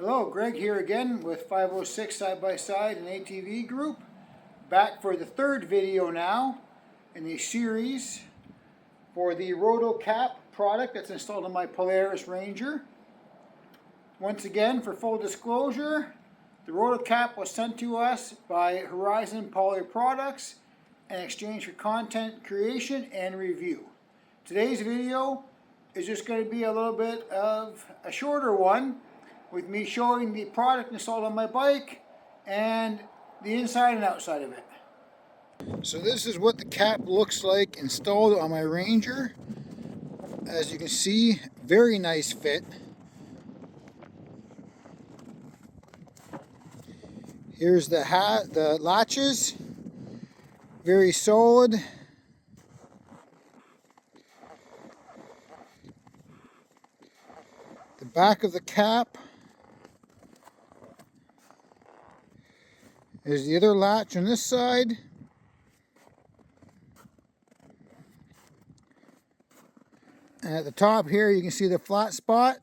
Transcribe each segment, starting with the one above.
Hello, Greg here again with 506 Side-by-Side and ATV Group. Back for the third video now in the series for the RotoKAP product that's installed on my Polaris Ranger. Once again, for full disclosure, the RotoKAP was sent to us by Horizon Poly Products in exchange for content creation and review. Today's video is just going to be a little bit of a shorter one, with me showing the product installed on my bike and the inside and outside of it. So this is what the cap looks like installed on my Ranger. As you can see, very nice fit. Here's the latches, very solid. The back of the cap. There's the other latch on this side. And at the top here you can see the flat spot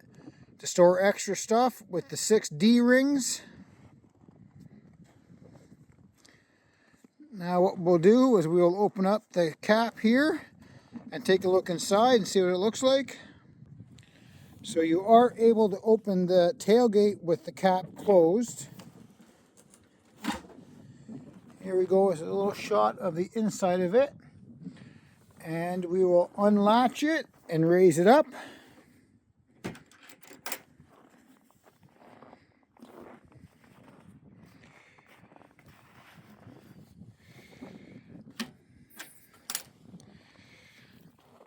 to store extra stuff with the 6 D-rings. Now what we'll do is we'll open up the cap here and take a look inside and see what it looks like. So you are able to open the tailgate with the cap closed. Here we go, it's a little shot of the inside of it. And we will unlatch it and raise it up.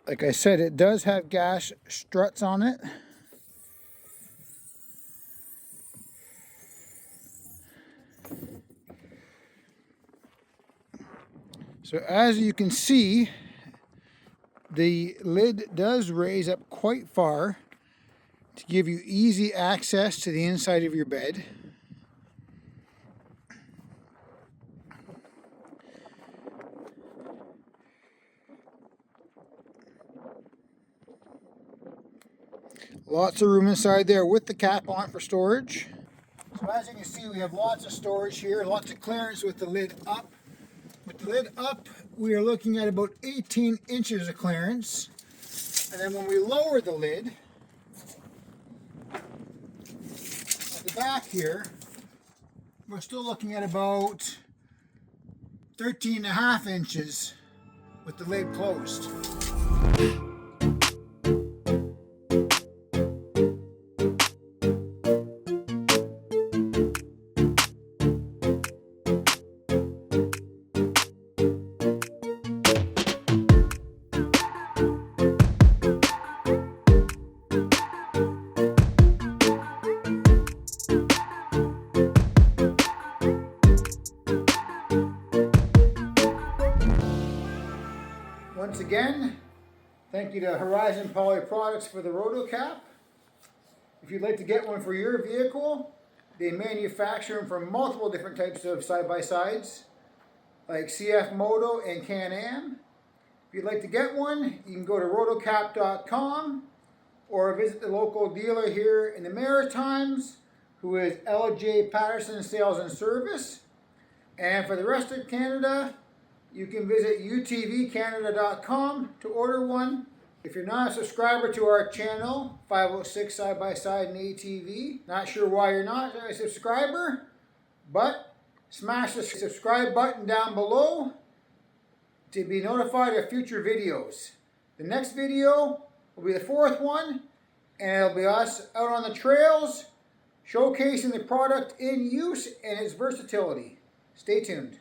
Like I said, it does have gas struts on it. So as you can see, the lid does raise up quite far to give you easy access to the inside of your bed. Lots of room inside there with the cap on for storage. So as you can see, we have lots of storage here, lots of clearance with the lid up. With the lid up, we are looking at about 18 inches of clearance. And then when we lower the lid, at the back here, we're still looking at about 13.5 inches with the lid closed. Once again, thank you to Horizon Poly Products for the RotoKAP. If you'd like to get one for your vehicle, they manufacture them for multiple different types of side-by-sides, like CF Moto and Can-Am. If you'd like to get one, you can go to rotokap.com or visit the local dealer here in the Maritimes, who is LJ Patterson Sales and Service. And for the rest of Canada, you can visit utvcanada.com to order one. If you're not a subscriber to our channel, 506 Side-by-Side and ATV, not sure why you're not a subscriber, but smash the subscribe button down below to be notified of future videos. The next video will be the 4th one, and it'll be us out on the trails showcasing the product in use and its versatility. Stay tuned.